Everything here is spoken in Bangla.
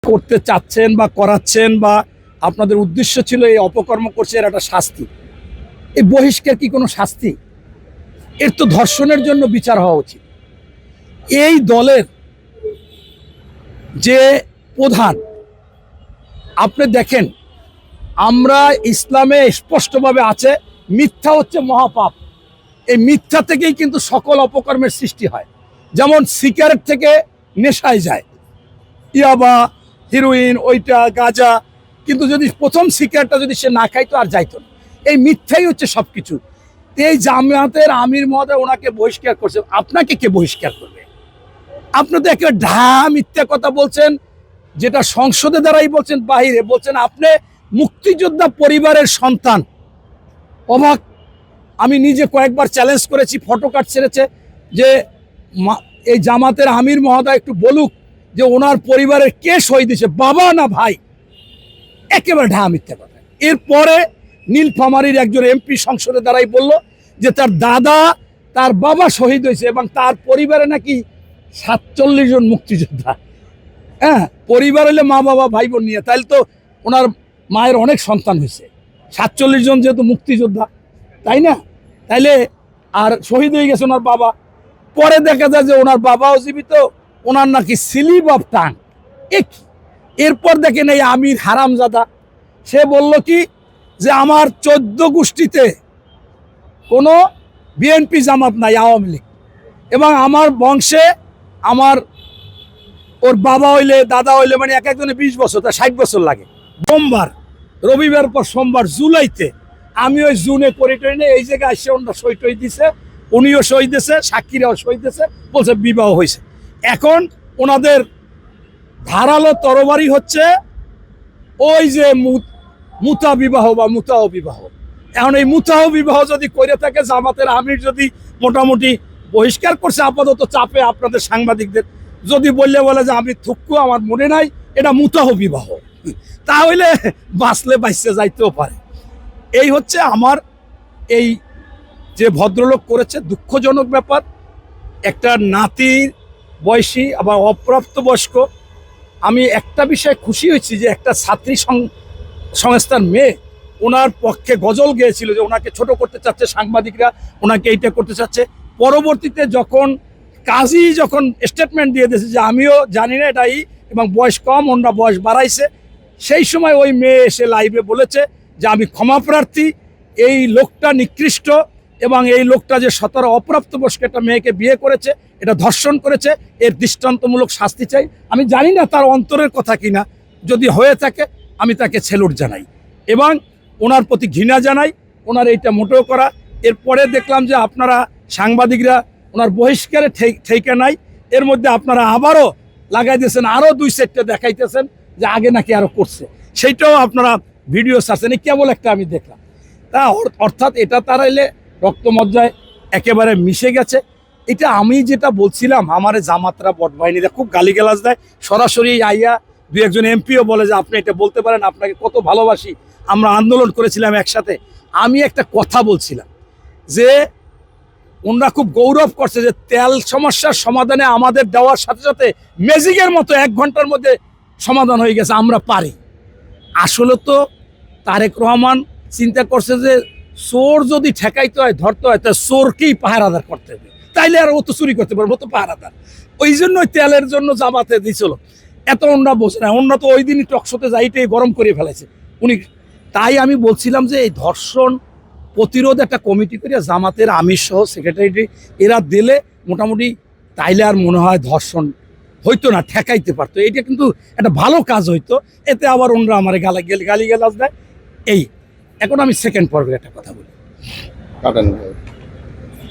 করতে চাচ্ছেন বা করাচ্ছেন বা আপনাদের উদ্দেশ্য ছিল এই অপকর্ম করছে, এর একটা শাস্তি। এই বহিষ্কার কি কোনো শাস্তি? এর তো ধর্ষণের জন্য বিচার হওয়া উচিত। এই দলের যে প্রধান, আপনি দেখেন, আমরা ইসলামে স্পষ্টভাবে আছে মিথ্যা হচ্ছে মহাপাপ। এই মিথ্যা থেকেই কিন্তু সকল অপকর্মের সৃষ্টি হয়। যেমন সিগারেট থেকে নেশায় যায়, ইয়াবা, হিরোইন, ওইটা গাঁজা, কিন্তু যদি প্রথম সিগারেটটা যদি সে না খাইতো আর যাইতো না। এই মিথ্যাই হচ্ছে সব কিছু। এই জামায়াতের আমির মহোদয় ওনাকে বহিষ্কার করছে, আপনাকে কে বহিষ্কার করবে? আপনি তো একেবারে মিথ্যা কথা বলছেন, যেটা সংসদে দ্বারাই বলছেন, বাহিরে বলছেন। আপনি মুক্তিযোদ্ধা পরিবারের সন্তান, অবাক। আমি নিজে কয়েকবার চ্যালেঞ্জ করেছি, ফটো কার্ড ছেড়েছে, যে এই জামাতের আমির মহোদয় একটু বলুক যে ওনার পরিবারের কে শহীদ হয়েছে, বাবা না ভাই। একেবারে মিথ্যা কথা। এরপরে নীলফামারীর একজন এমপি সংসদে দ্বারাই বলল যে তার দাদা, তার বাবা শহীদ হয়েছে এবং তার পরিবারে নাকি 47 জন মুক্তিযোদ্ধা। হ্যাঁ, পরিবার হলে মা বাবা ভাই বোন নিয়ে, তাহলে তো ওনার মায়ের অনেক সন্তান হয়েছে। 47 জন যেহেতু মুক্তিযোদ্ধা, তাই না? তাইলে আর শহীদ হয়ে গেছে ওনার বাবা। পরে দেখা যায় যে ওনার বাবাও জীবিত, ওনার নাকি স্লিপ অফ টাং। এরপর দেখেন এই আমির হারামজাদা, সে বলল কি যে আমার 14 গোষ্ঠীতে কোনো বিএনপি জামাত নাই, আওয়ামী লীগ, এবং আমার বংশে আমার ওর বাবা হইলে দাদা হইলে মানে এক একজনে 20 বছর, তা 60 বছর লাগে। সোমবার, রবিবার পর সোমবার জুলাইতে, আমি ওই জুনে করিডোরে এই জায়গায় এসে ওনারা সই টই দিছে, উনিও সই দিয়েছে, সাক্ষীরাও সই দিয়েছে, বলছে বিবাহ হয়েছে। এখন ওনাদের ধারালো তরবারি হচ্ছে ওই যে মুতা বিবাহ বা মুতাহ বিবাহ। এখন এই মুতাহ বিবাহ যদি করে থাকে, জামাতের আমির যদি মোটামুটি বহিষ্কার করছে আপাতত চাপে আপনাদের সাংবাদিকদের, যদি বললে বলে যে আমি থুক্কু, আমার মনে নাই, এটা মুতাহ বিবাহ, তাহলে বাঁচলে বাঁচতে যাইতেও পারে। এই হচ্ছে আমার এই যে ভদ্রলোক করেছে, দুঃখজনক ব্যাপার। একটা নাতির বয়সী আবার অপ্রাপ্তবয়স্ক। আমি একটা বিষয়ে খুশি হয়েছি যে একটা ছাত্রী সংস্থার মেয়ে ওনার পক্ষে গজল গেয়েছিল যে ওনাকে ছোট করতে চাচ্ছে সাংবাদিকরা, ওনাকে এইটা করতে চাচ্ছে। পরবর্তীতে যখন কাজী যখন স্টেটমেন্ট দিয়ে দিয়েছে যে আমিও জানি না এটাই, এবং বয়স কম, ওনারা বয়স বাড়াইছে, সেই সময় ওই মেয়ে এসে লাইভে বলেছে যে আমি ক্ষমা প্রার্থী, এই লোকটা নিকৃষ্ট, এবং এই লোকটা যে 17 অপ্রাপ্তবয়স্ক একটা মেয়েকে বিয়ে করেছে, এটা ধর্ষণ করেছে, এর দৃষ্টান্তমূলক শাস্তি চাই। আমি জানি না তার অন্তরের কথা কিনা, যদি হয়ে থাকে আমি তাকে সেলুট জানাই এবং ওনার প্রতি ঘৃণা জানাই। ওনার এইটা মোটেও করা। এরপরে দেখলাম যে আপনারা সাংবাদিকরা ওনার বহিষ্কারে ঠেকে নাই, এর মধ্যে আপনারা আবারও লাগাই দিয়েছেন, আরও 2-4টা দেখাইতেছেন যে আগে নাকি আরও করছে, সেইটাও আপনারা ভিডিও ছাড়ছেন। কেবল একটা আমি দেখলাম। তা অর্থাৎ এটা তারাইলে রক্তমজ্জায় একেবারে মিশে গেছে। এটা আমি যেটা বলছিলাম, আমার জামাতরা বটবাহিনীরা খুব গালিগালাজ দেয়, সরাসরি আইয়া 2-1 এমপিও বলে যে আপনি এটা বলতে পারেন, আপনাকে কত ভালোবাসি, আমরা আন্দোলন করেছিলাম একসাথে। আমি একটা কথা বলছিলাম যে ওনারা খুব গৌরব করছে যে তেল সমস্যার সমাধানে আমাদের দেওয়ার সাথে সাথে ম্যাজিকের মতো 1 ঘন্টার মধ্যে সমাধান হয়ে গেছে, আমরা পারি। আসলে তো তারেক রহমান চিন্তা করছে যে চোর যদি ঠেকাইতে হয়, ধরতে হয়, তা চোরকেই পাহারাদার করতে হবে, তাইলে আর ও তো চুরি করতে পারবো, তো পাহারাদার। ওই জন্যই তেলের জন্য জামাতে দিয়েছিল। এত ওনরা বোঝে না, ওনরা তো ওই দিনই টকশোতে যাইতেই গরম করে ফেলেছে উনি। তাই আমি বলছিলাম যে এই ধর্ষণ প্রতিরোধ একটা কমিটি করে জামাতের আমির সহ সেক্রেটারি এরা দিলে মোটামুটি, তাইলে আর মনে হয় ধর্ষণ হইতো না, ঠেকাইতে পারতো। এইটা কিন্তু একটা ভালো কাজ হইতো। এতে আবার ওনরা আমার গালিগালাজ দেয়। এই এখন আমি সেকেন্ড পর্বের একটা কথা বলি।